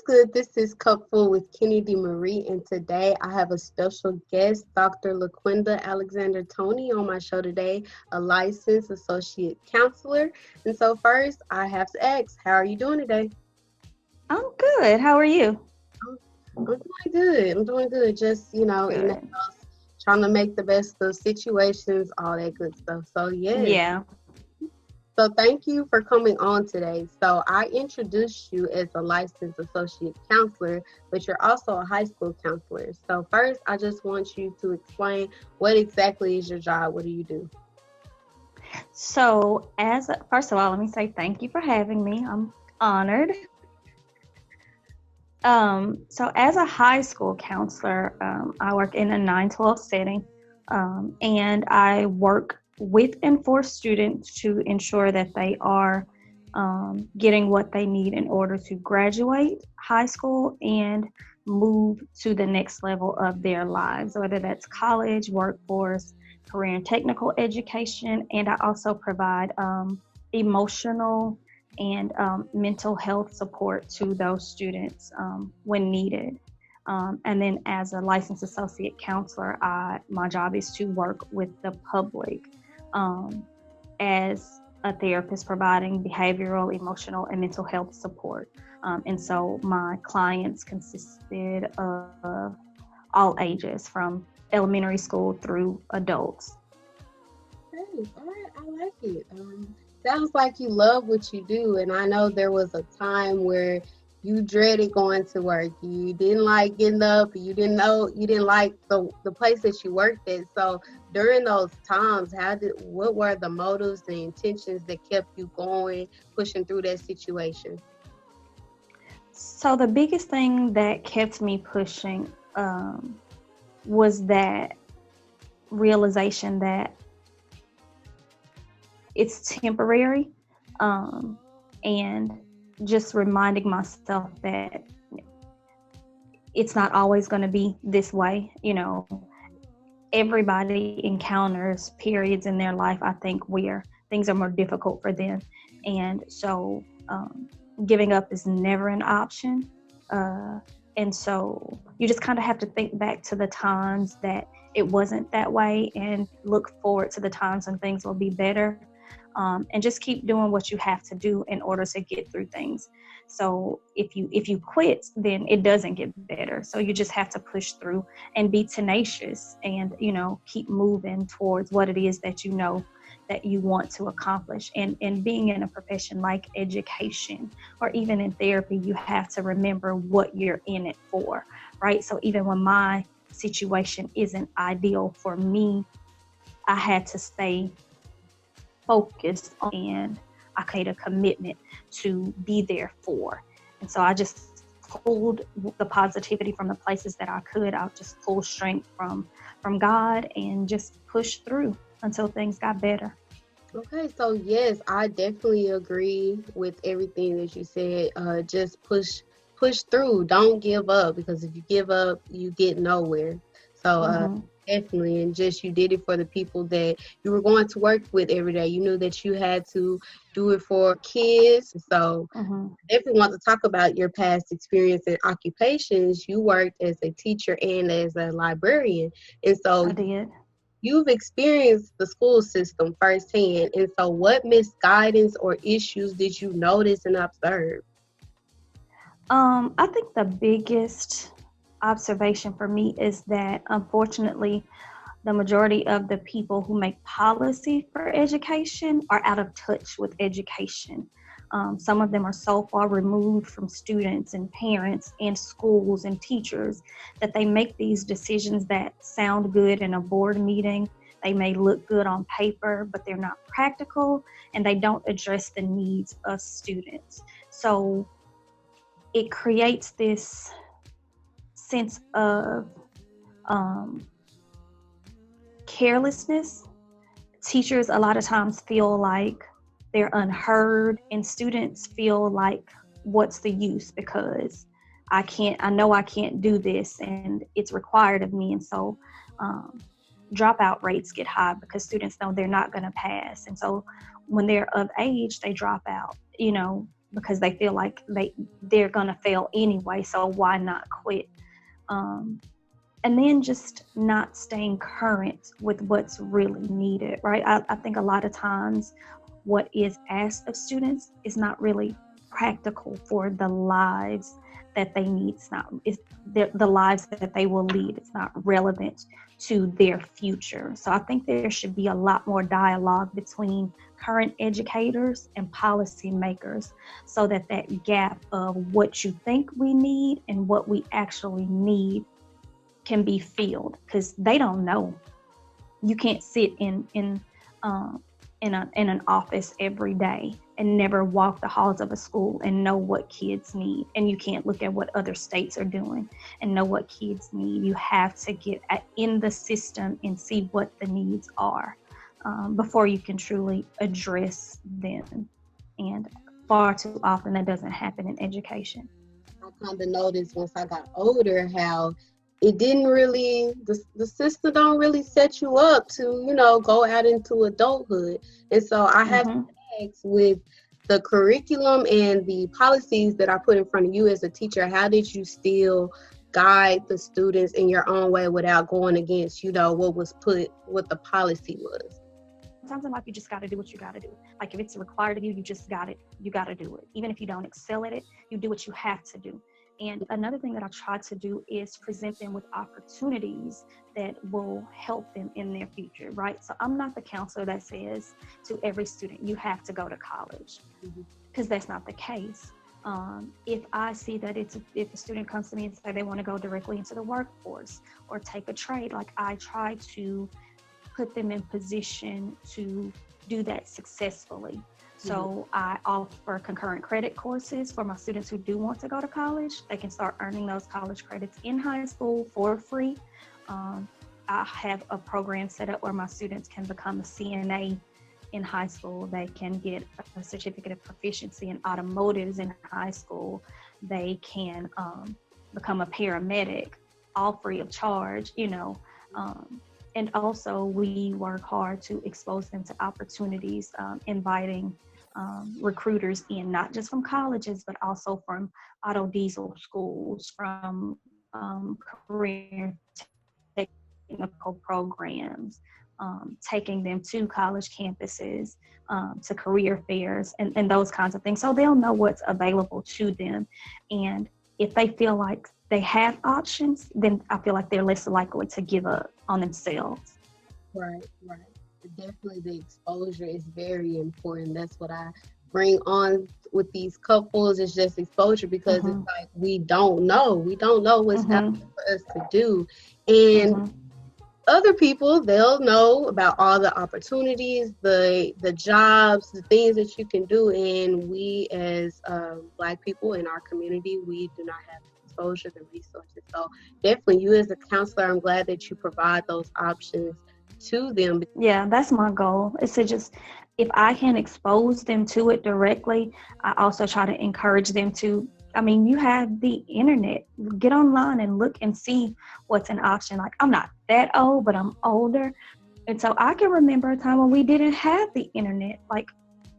good? This is Kupfullwithkennedimarie, and today I have a special guest, Dr. Laquinda Alexander-Toney, on my show today, a licensed associate counselor. And so first, I have to ask, how are you doing today? I'm good. How are you? I'm doing good. I'm doing good. Just, in the Good. house, trying to make the best of situations, all that good stuff. So, yes. Yeah. So thank you for coming on today. So I introduced you as a licensed associate counselor, but you're also a high school counselor. So first, I just want you to explain what exactly is your job? What do you do? So, first of all, let me say thank you for having me. I'm honored. So as a high school counselor, I work in a 9-12 setting, and I work with and for students to ensure that they are getting what they need in order to graduate high school and move to the next level of their lives, whether that's college, workforce, career and technical education. And I also provide emotional and mental health support to those students when needed. And then as a licensed associate counselor, my job is to work with the public as a therapist providing behavioral, emotional, and mental health support. And so my clients consisted of all ages, from elementary school through adults. Hey, all right, I like it. Sounds like you love what you do, and I know there was a time where you dreaded going to work. You didn't like getting up. You didn't like the place that you worked at. So during those times, what were the motives, the intentions that kept you going, pushing through that situation? So the biggest thing that kept me pushing was that realization that it's temporary, and just reminding myself that it's not always going to be this way. Everybody encounters periods in their life, I think, where things are more difficult for them. And so giving up is never an option. And so you just kind of have to think back to the times that it wasn't that way and look forward to the times when things will be better. And just keep doing what you have to do in order to get through things. So if you quit, then it doesn't get better. So you just have to push through and be tenacious and, keep moving towards what it is that that you want to accomplish. And being in a profession like education or even in therapy, you have to remember what you're in it for, right? So even when my situation isn't ideal for me, I had to stay focused on, and I made a commitment to be there for. And so I just pulled the positivity from the places that I could. I just pulled strength from God and just pushed through until things got better. Okay, so yes, I definitely agree with everything that you said. Just push through. Don't give up, because if you give up, you get nowhere. So definitely, and just you did it for the people that you were going to work with every day. You knew that you had to do it for kids. So definitely want to talk about your past experience and occupations. You worked as a teacher and as a librarian, and so I did. you've experienced the school system firsthand. And so what misguidance or issues did you notice and observe? I think the biggest observation for me is that, unfortunately, the majority of the people who make policy for education are out of touch with education. Some of them are so far removed from students and parents and schools and teachers that they make these decisions that sound good in a board meeting. They may look good on paper, but they're not practical, and they don't address the needs of students. So it creates this sense of carelessness. Teachers a lot of times feel like they're unheard, and students feel like, what's the use, because I know I can't do this and it's required of me. And so dropout rates get high because students know they're not going to pass. And so when they're of age, they drop out. because they feel like they're gonna fail anyway, so why not quit? And then just not staying current with what's really needed, right? I think a lot of times what is asked of students is not really practical for the lives that they need. It's the lives that they will lead. It's not relevant to their future. So I think there should be a lot more dialogue between current educators and policymakers, so that that gap of what you think we need and what we actually need can be filled, because they don't know. You can't sit in an office every day and never walk the halls of a school and know what kids need. And you can't look at what other states are doing and know what kids need. You have to get in the system and see what the needs are before you can truly address them. And far too often that doesn't happen in education. I kind of noticed once I got older how it didn't really, the system don't really set you up to, go out into adulthood. And so I have to ask, with the curriculum and the policies that I put in front of you as a teacher, how did you still guide the students in your own way without going against, what the policy was? Sometimes in life you just got to do what you got to do. Like if it's required of you, you just got it. You got to do it. Even if you don't excel at it, you do what you have to do. And another thing that I try to do is present them with opportunities that will help them in their future, right? So I'm not the counselor that says to every student, you have to go to college, because that's not the case. If I see that if a student comes to me and say they want to go directly into the workforce or take a trade, like I try to put them in position to do that successfully. So I offer concurrent credit courses for my students who do want to go to college. They can start earning those college credits in high school for free. I have a program set up where my students can become a CNA in high school. They can get a certificate of proficiency in automotives in high school. They can become a paramedic, all free of charge, and also we work hard to expose them to opportunities, inviting recruiters in, not just from colleges, but also from auto diesel schools, from career technical programs, taking them to college campuses, to career fairs, and those kinds of things. So they'll know what's available to them. And if they feel like they have options, then I feel like they're less likely to give up on themselves. Right. Definitely the exposure is very important. That's what I bring on with these couples. It's just exposure, because it's like we don't know what's out there for us to do. And other people, they'll know about all the opportunities, the jobs, the things that you can do. And we as Black people in our community, we do not have exposure to resources. So definitely you as a counselor, I'm glad that you provide those options to them. Yeah, that's my goal. It's to just, if I can expose them to it directly, I also try to encourage them to, you have the internet, get online and look and see what's an option. Like, I'm not that old, but I'm older. And so I can remember a time when we didn't have the internet. Like,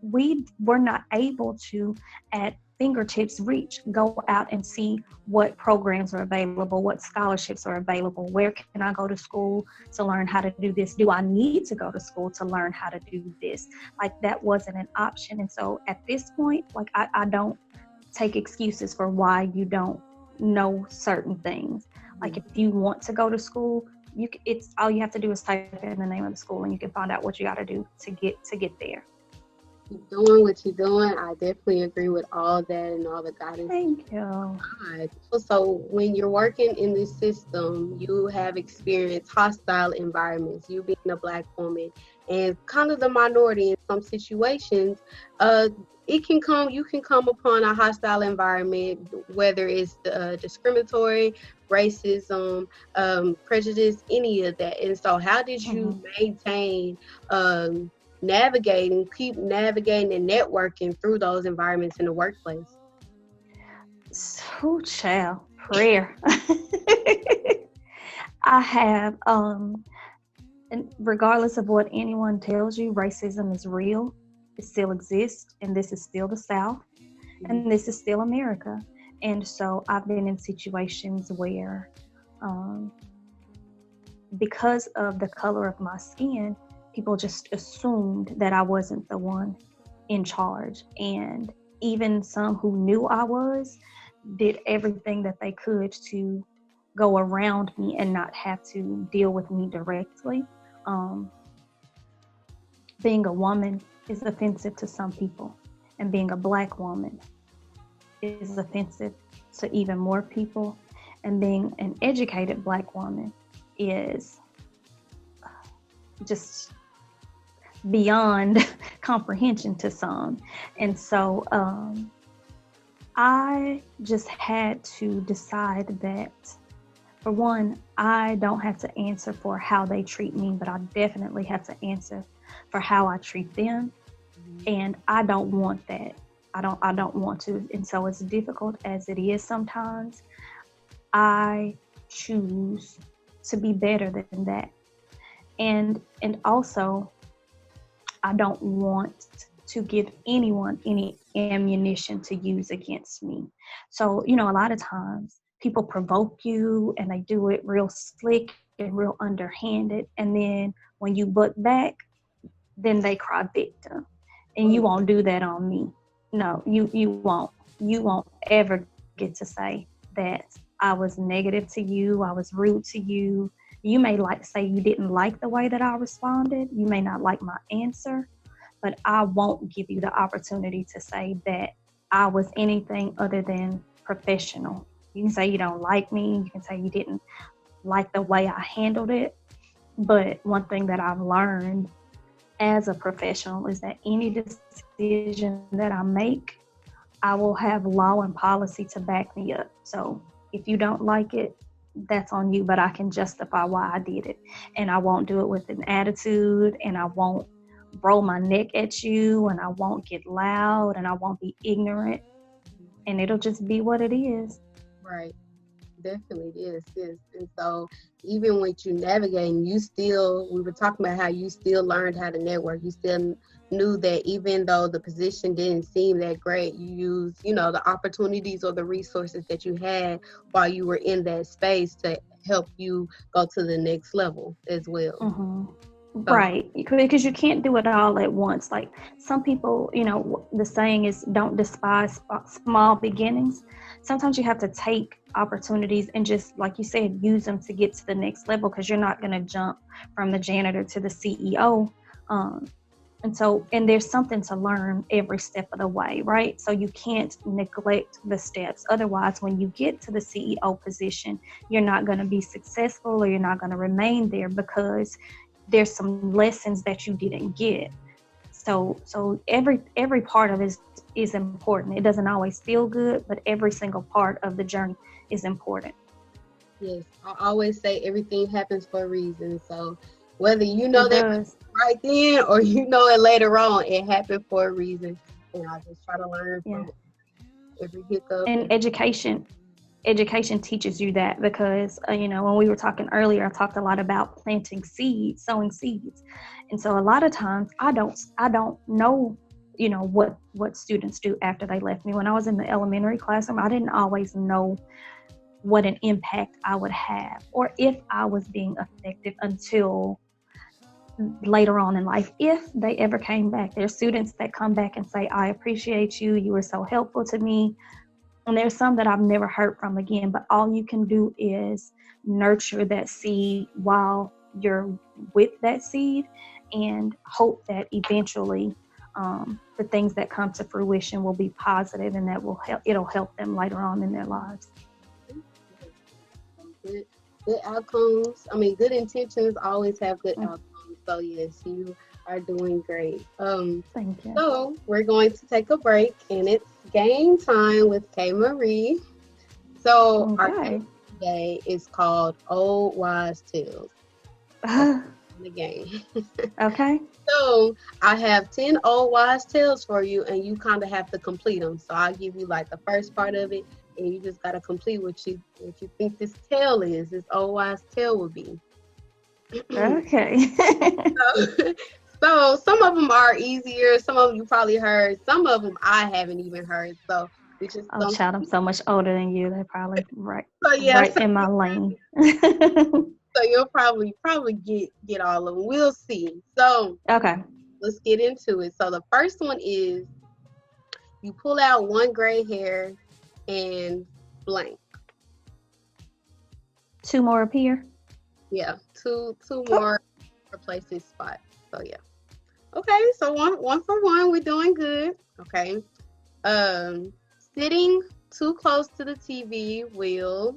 we were not able to, at fingertips reach, go out and see what programs are available, what scholarships are available, where can I go to school to learn how to do this? Do I need to go to school to learn how to do this? Like, that wasn't an option. And so at this point, like, I don't take excuses for why you don't know certain things. Like, if you want to go to school, it's all you have to do is type in the name of the school and you can find out what you got to do to get there. Keep doing what you're doing. I definitely agree with all that and all the guidance. Thank you. So when you're working in this system, you have experienced hostile environments. You being a Black woman and kind of the minority in some situations, you can come upon a hostile environment, whether it's discriminatory, racism, prejudice, any of that. And so how did you maintain keep navigating and networking through those environments in the workplace? So, child, prayer. I have, and regardless of what anyone tells you, racism is real. It still exists, and this is still the South. and this is still America. And so I've been in situations where, um, because of the color of my skin, people just assumed that I wasn't the one in charge. And even some who knew I was did everything that they could to go around me and not have to deal with me directly. Um, being a woman is offensive to some people, and being a Black woman is offensive to even more people, and being an educated Black woman is just beyond comprehension to some. And so I just had to decide that, for one, I don't have to answer for how they treat me, but I definitely have to answer for how I treat them. And I don't want that. I don't want to. And so, as difficult as it is sometimes, I choose to be better than that. And also, I don't want to give anyone any ammunition to use against me. So, a lot of times people provoke you and they do it real slick and real underhanded. And then when you butt back, then they cry victim. And you won't do that on me. No, you won't. You won't ever get to say that I was negative to you, I was rude to you. You may say you didn't like the way that I responded. You may not like my answer, but I won't give you the opportunity to say that I was anything other than professional. You can say you don't like me. You can say you didn't like the way I handled it. But one thing that I've learned as a professional is that any decision that I make, I will have law and policy to back me up. So if you don't like it, that's on you, but I can justify why I did it. And I won't do it with an attitude, and I won't roll my neck at you, and I won't get loud, and I won't be ignorant, and it'll just be what it is. Right. Definitely is. And so even when you navigating, we were talking about how you still learned how to network. You still knew that even though the position didn't seem that great, you used, the opportunities or the resources that you had while you were in that space to help you go to the next level as well. Mm-hmm. Right, because you can't do it all at once. Like some people, the saying is don't despise small beginnings. Sometimes you have to take opportunities and just, like you said, use them to get to the next level, because you're not going to jump from the janitor to the CEO. And there's something to learn every step of the way, right? So you can't neglect the steps. Otherwise, when you get to the CEO position, you're not going to be successful, or you're not going to remain there, because there's some lessons that you didn't get. So every part of it is important. It doesn't always feel good, but every single part of the journey is important. Yes, I always say everything happens for a reason. So whether you know that right then or you know it later on, it happened for a reason. And I just try to learn from every hiccup. And education teaches you that, because when we were talking earlier, I talked a lot about planting seeds, sowing seeds. And so a lot of times I don't know what students do after they left me. When I was in the elementary classroom, I didn't always know what an impact I would have, or if I was being effective, until later on in life, if they ever came back. There's students that come back and say, I appreciate you, you were so helpful to me. And there's some that I've never heard from again, but all you can do is nurture that seed while you're with that seed, and hope that eventually the things that come to fruition will be positive, and that it'll help them later on in their lives. Good outcomes. Good intentions always have good outcomes. So yes, you are doing great. Thank you. So we're going to take a break, and it's game time with K. Marie. So our game today is called Old Wise Tales. The game. Okay. So I have 10 old wise tales for you, and you kind of have to complete them. So I'll give you like the first part of it, and you just gotta complete what you think this tale is. This old wise tale will be. Okay. So some of them are easier. Some of them you probably heard. Some of them I haven't even heard. So we just Oh, don't. child, I'm so much older than you. They're probably So yeah, right in my lane. so you'll probably get all of them. We'll see. So Okay. let's get into it. So the first one is you pull out one gray hair and blank. Two more appear. Yeah, two Oh, more replace this spot. So yeah. Okay, so one for one, we're doing good. Okay. Um, Sitting too close to the TV will.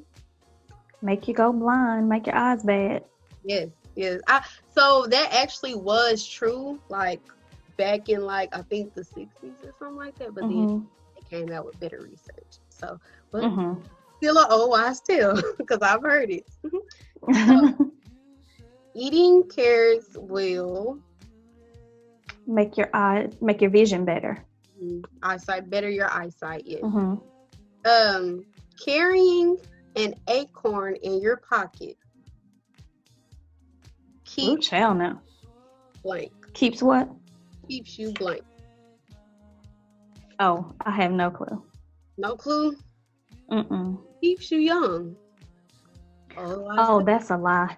make you go blind. Make your eyes bad. Yes, yes. So that actually was true, like back in like I think the 60s or something like that. But then Mhm. it came out with better research. So, but Mhm. still an old wise tale because I've heard it. So eating carrots will make your vision better. eyesight better your eyesight. Yes. Mhm. Carrying an acorn in your pocket Ooh, keeps child, now. blank. Keeps what? Keeps you blank. Oh, I have no clue. No clue. Mm-mm. Keeps you young. Oh, Oh, that's a lie.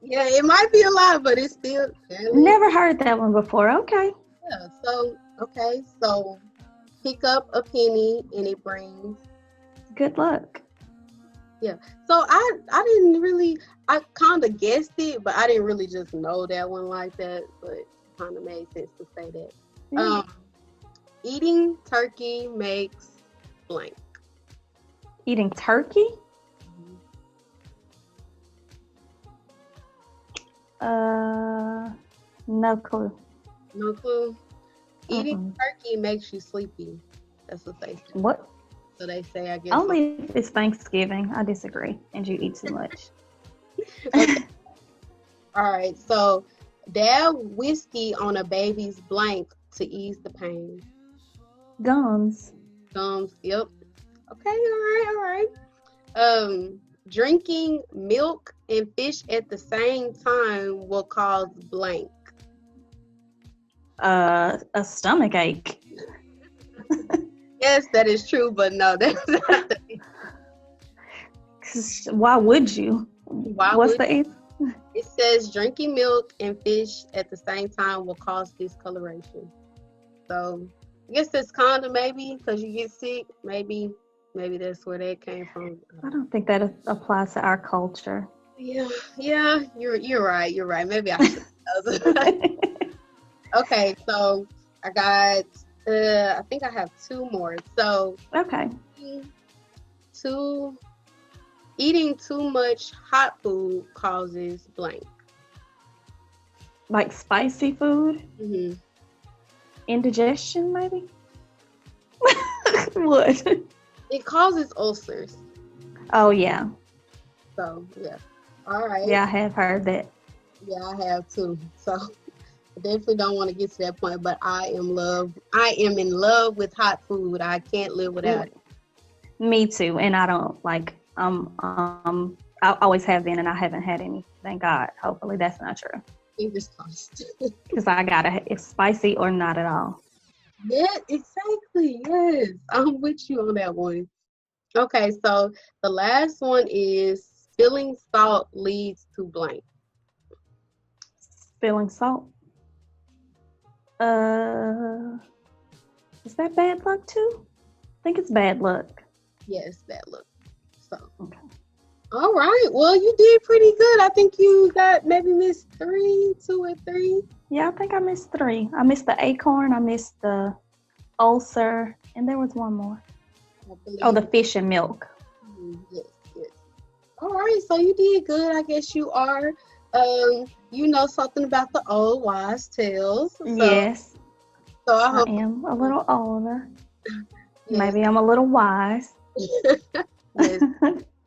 yeah, it might be a lie, but it's still. Never heard that one before. Okay. Yeah. So okay. So pick up a penny and it brings. Good luck. Yeah. So I didn't really. I kind of guessed it, but I didn't really just know that one like that. But it kind of made sense to say that. Yeah. Eating turkey makes blank. Eating turkey? No clue. No clue. Eating Mm-mm. turkey makes you sleepy. That's what they say. What? So they say, I guess. Only if it's Thanksgiving. I disagree. And you eat too much. Okay. All right. So dab whiskey on a baby's blank to ease the pain. Gums. Gums. Yep. Okay. All right. All right. Drinking milk and fish at the same time will cause blank. A stomach ache. Yes, that is true, but no, that's not the. Why would you? Why What's would the answer? it says drinking milk and fish at the same time will cause discoloration. So I guess that's kind of maybe because you get sick. Maybe that's where that came from. I don't think that applies to our culture. Yeah, yeah, you're right. You're right. Maybe I should. Okay, so I got. I think I have two more. So Okay. eating too much hot food causes blank. Like spicy food? Mm-hmm. Indigestion, maybe? What? It causes ulcers. Oh, yeah. So yeah. All right. Yeah, I have heard that. Yeah, I have too. So I definitely don't want to get to that point, but I am in love with hot food. I can't live without it. Me too. And I don't like I always have been and I haven't had any. Thank God. Hopefully that's not true. Fingers crossed. Because it's spicy or not at all. Yeah, exactly. Yes. I'm with you on that one. Okay, so the last one is spilling salt leads to blank. Spilling salt. Is that bad luck too? I think it's bad luck. Yes, that look. So Okay. all right. Well, you did pretty good. I think you got maybe missed 2 or 3. Yeah, I think I missed 3. I missed the acorn, I missed the ulcer, and there was one more. Oh, the fish and milk. Yes, yes. All right, so you did good. I guess you are. You know something about the old wise tales. So, Yes. So I I hope. am a little older. Yes. Maybe I'm a little wise. Yes.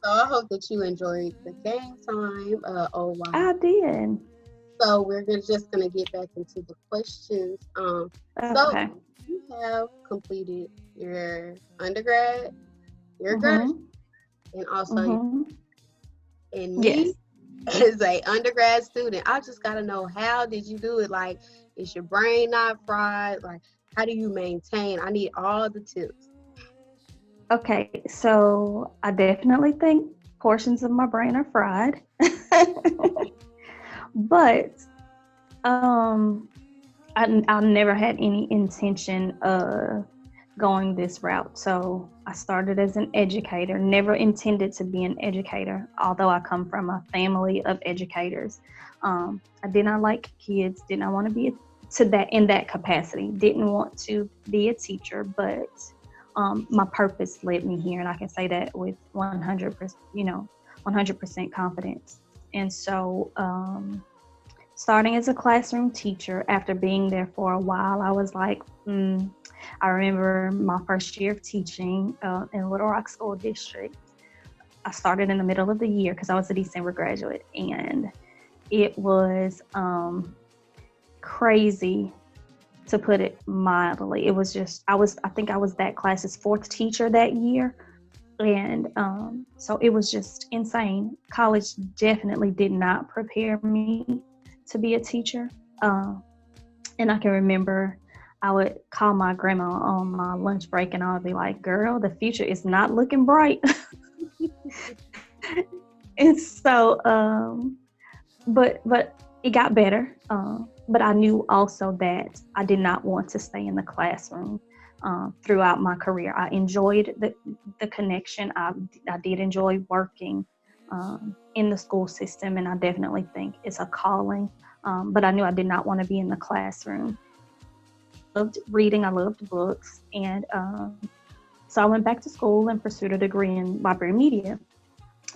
So I hope that you enjoyed the game time, old wise. I did. So we're just gonna get back into the questions. Okay. So you have completed your undergrad, your grad, and also and me. Yes. as a undergrad student, I just gotta know, how did you do it? Like, is your brain not fried? Like, how do you maintain? I need all the tips. Okay, so I definitely think portions of my brain are fried. But I never had any intention of going this route. So I started as an educator, never intended to be an educator, although I come from a family of educators. I did not like kids, did not want to be to that in that capacity, didn't want to be a teacher, but my purpose led me here, and I can say that with 100%, 100% confidence. And so, starting as a classroom teacher, after being there for a while, I was like, I remember my first year of teaching in Little Rock School District. I started in the middle of the year because I was a December graduate, and it was crazy, to put it mildly. It was just, I think I was that class's fourth teacher that year. And so it was just insane. College definitely did not prepare me to be a teacher. And I can remember I would call my grandma on my lunch break, and I would be like, girl, the future is not looking bright. And so, but it got better. But I knew also that I did not want to stay in the classroom throughout my career. I enjoyed the connection. I did enjoy working in the school system, and I definitely think it's a calling. But I knew I did not want to be in the classroom. I loved reading. I loved books. And so I went back to school and pursued a degree in library media.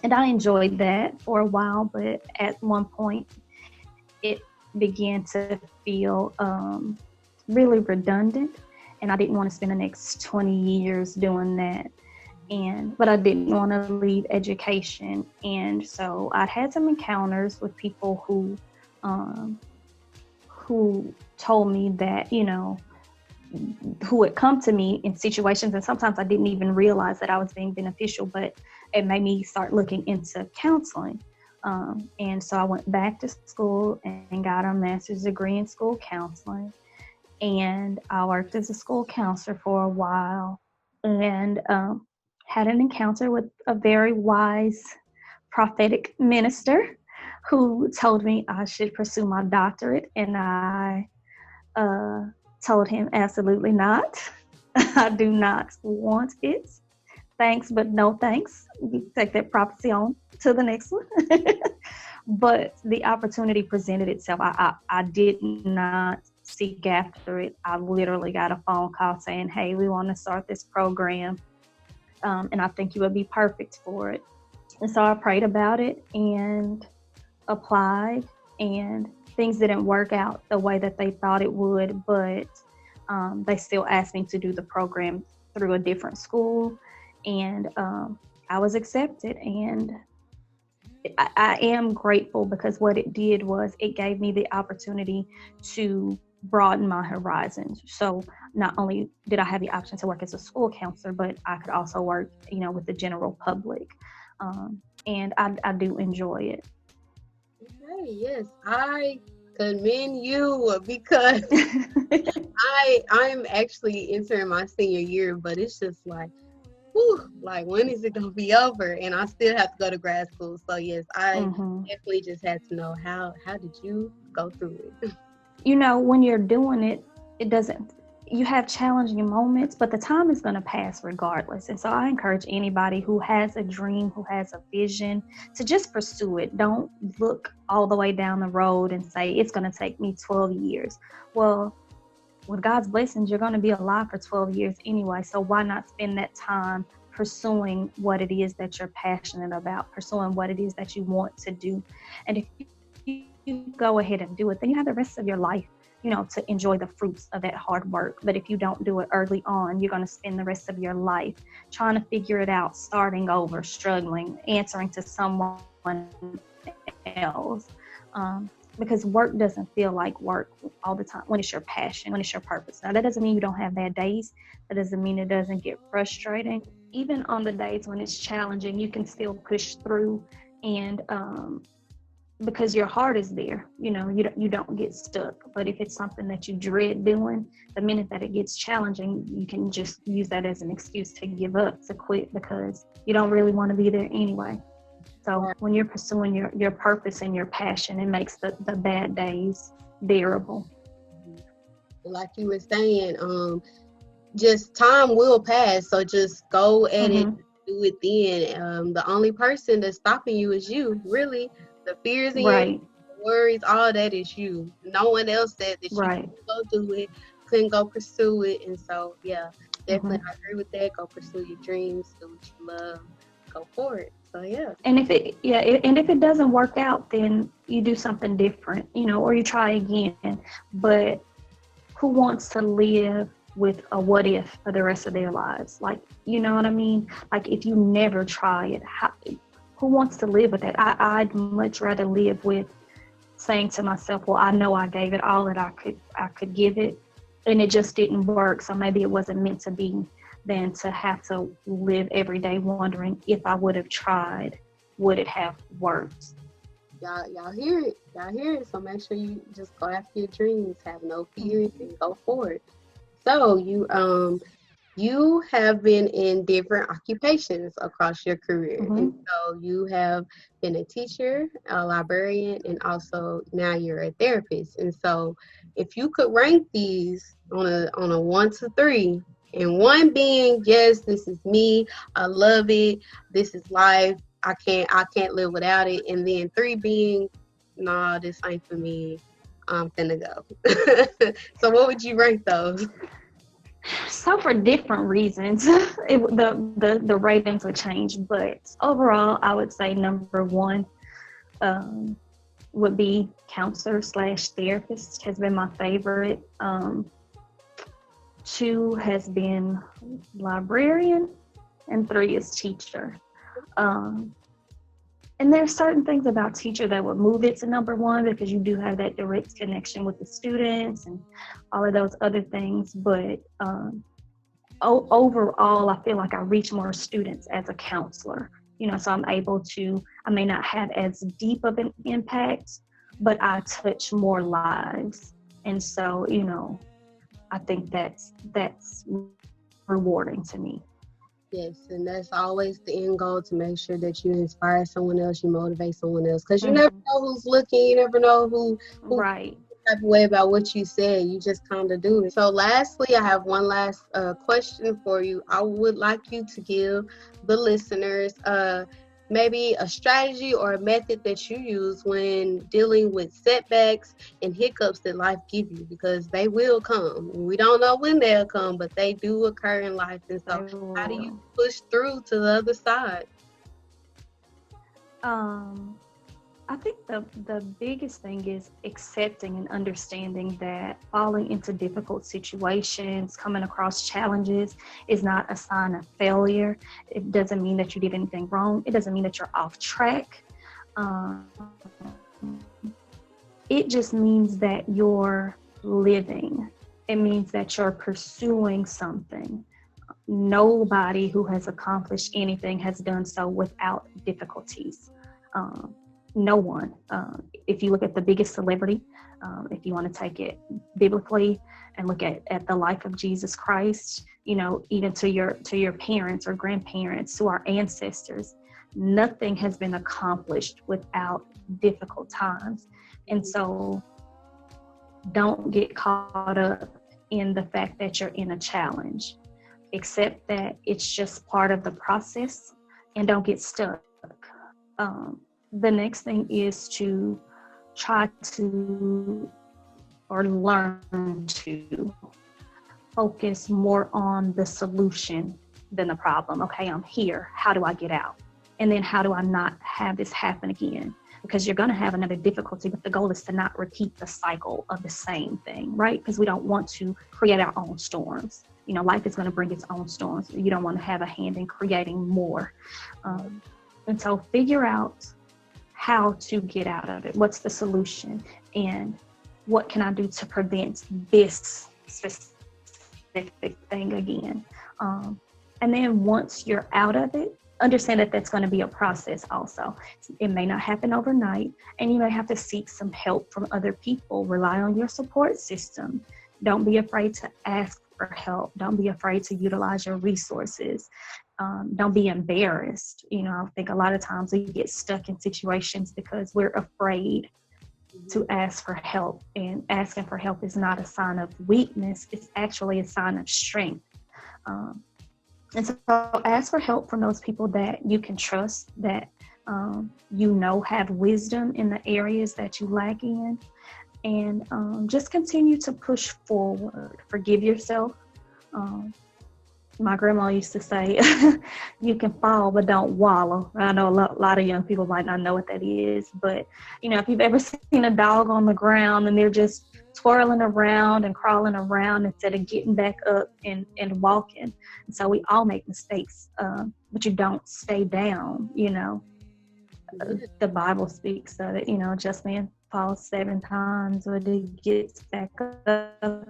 And I enjoyed that for a while, but at one point it began to feel really redundant, and I didn't want to spend the next 20 years doing that. But I didn't want to leave education. And so I had some encounters with people who told me that, who would come to me in situations, and sometimes I didn't even realize that I was being beneficial, but it made me start looking into counseling. And so I went back to school and got a master's degree in school counseling. And I worked as a school counselor for a while, and had an encounter with a very wise prophetic minister who told me I should pursue my doctorate. And I told him, absolutely not. I do not want it. Thanks, but no thanks. You take that prophecy on to the next one. But the opportunity presented itself. I did not seek after it. I literally got a phone call saying, hey, we want to start this program, and I think you would be perfect for it. And so I prayed about it and applied, and things didn't work out the way that they thought it would, but they still asked me to do the program through a different school. And I was accepted, and I am grateful, because what it did was it gave me the opportunity to broaden my horizons. So not only did I have the option to work as a school counselor, but I could also work, with the general public. And I do enjoy it. Okay, yes, I commend you, because I'm actually entering my senior year, but it's just like, whew, like, when is it gonna be over? And I still have to go to grad school. So yes, I definitely just had to know, how did you go through it? When you're doing it, you have challenging moments, but the time is going to pass regardless. And so I encourage anybody who has a dream, who has a vision, to just pursue it. Don't look all the way down the road and say, it's going to take me 12 years. Well, with God's blessings, you're going to be alive for 12 years anyway. So why not spend that time pursuing what it is that you're passionate about, pursuing what it is that you want to do? And if you go ahead and do it, then you have the rest of your life, to enjoy the fruits of that hard work. But if you don't do it early on, you're going to spend the rest of your life trying to figure it out, starting over, struggling, answering to someone else. Because work doesn't feel like work all the time when it's your passion, when it's your purpose. Now, that doesn't mean you don't have bad days. That doesn't mean it doesn't get frustrating. Even on the days when it's challenging, you can still push through and because your heart is there, you don't get stuck. But if it's something that you dread doing, the minute that it gets challenging, you can just use that as an excuse to give up, to quit, because you don't really want to be there anyway. So when you're pursuing your purpose and your passion, it makes the bad days bearable. Like you were saying, just time will pass, so just go at it, do it then. The only person that's stopping you is you, really. The fears in your head, the worries, all that is you. No one else said that you couldn't go do it, couldn't go pursue it. And so, yeah, definitely I agree with that. Go pursue your dreams, do what you love, go for it. So, yeah. And if it doesn't work out, then you do something different, or you try again. But who wants to live with a what if for the rest of their lives? Like, you know what I mean? Like, if you never try it, who wants to live with that? I'd much rather live with saying to myself, well, I know I gave it all that I could give it, and it just didn't work, so maybe it wasn't meant to be, than to have to live every day wondering, if I would have tried, would it have worked? Y'all hear it. So make sure you just go after your dreams, have no fears, and go for it. So you have been in different occupations across your career. And so you have been a teacher, a librarian, and also now you're a therapist. And so if you could rank these on a 1 to 3, and 1 being, yes, this is me, I love it, this is life, I can't live without it, and then 3 being, nah, this ain't for me, I'm finna go. So what would you rank those? So for different reasons, the ratings would change, but overall, I would say number 1 would be counselor/therapist, has been my favorite. 2 has been librarian, and 3 is teacher. And there's certain things about teacher that would move it to number 1, because you do have that direct connection with the students and all of those other things. But overall, I feel like I reach more students as a counselor, so I'm able to, I may not have as deep of an impact, but I touch more lives. And so, I think that's rewarding to me. Yes, and that's always the end goal, to make sure that you inspire someone else, you motivate someone else, because you never know who's looking, you never know who right type of way about what you said. You just kind of do it. So lastly, I have one last question for you. I would like you to give the listeners maybe a strategy or a method that you use when dealing with setbacks and hiccups that life give you, because they will come. We don't know when they'll come, but they do occur in life. And so how do you push through to the other side? I think the biggest thing is accepting and understanding that falling into difficult situations, coming across challenges, is not a sign of failure. It doesn't mean that you did anything wrong. It doesn't mean that you're off track. It just means that you're living. It means that you're pursuing something. Nobody who has accomplished anything has done so without difficulties. No one. If you look at the biggest celebrity, if you want to take it biblically and look at the life of Jesus Christ, even to your parents or grandparents, to our ancestors, nothing has been accomplished without difficult times. And so don't get caught up in the fact that you're in a challenge. Accept that it's just part of the process, and don't get stuck. The next thing is to try to, or learn to, focus more on the solution than the problem. Okay, I'm here. How do I get out? And then how do I not have this happen again? Because you're going to have another difficulty, but the goal is to not repeat the cycle of the same thing, right? Because we don't want to create our own storms. Life is going to bring its own storms. You don't want to have a hand in creating more. And so figure out how to get out of it. What's the solution? And what can I do to prevent this specific thing again? And then once you're out of it, understand that that's going to be a process also. It may not happen overnight, and you may have to seek some help from other people. Rely on your support system. Don't be afraid to ask for help. Don't be afraid to utilize your resources. Don't be embarrassed. I think a lot of times we get stuck in situations because we're afraid to ask for help, and asking for help is not a sign of weakness. It's actually a sign of strength. And so ask for help from those people that you can trust, that have wisdom in the areas that you lack in, and just continue to push forward. Forgive yourself. My grandma used to say, you can fall, but don't wallow. I know a lot of young people might not know what that is, but, if you've ever seen a dog on the ground and they're just twirling around and crawling around instead of getting back up and walking. And so we all make mistakes, but you don't stay down, The Bible speaks of it, just man falls 7 times, but he gets back up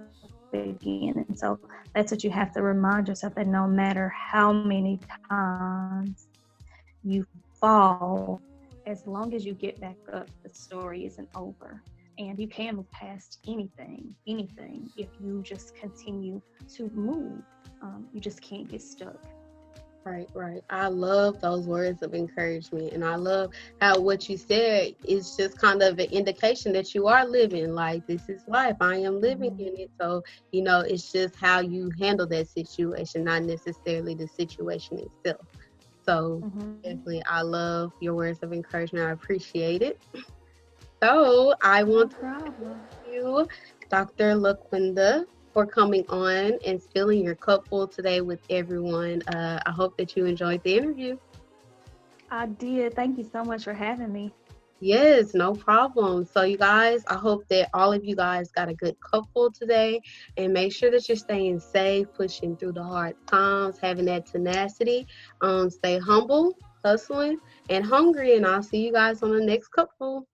again. And so that's what you have to remind yourself, that no matter how many times you fall, as long as you get back up, the story isn't over. And you can move past anything if you just continue to move. You just can't get stuck. Right. I love those words of encouragement, and I love how what you said is just kind of an indication that you are living. Like, this is life. I am living in it. So, it's just how you handle that situation, not necessarily the situation itself. So definitely, I love your words of encouragement. I appreciate it. So I want to thank you, Dr. Laquinda, for coming on and spilling your cup full today with everyone. I hope that you enjoyed the interview. I did. Thank you so much for having me. Yes, no problem. So you guys, I hope that all of you guys got a good cup full today, and make sure that you're staying safe, pushing through the hard times, having that tenacity. Stay humble, hustling, and hungry, and I'll see you guys on the next cup full.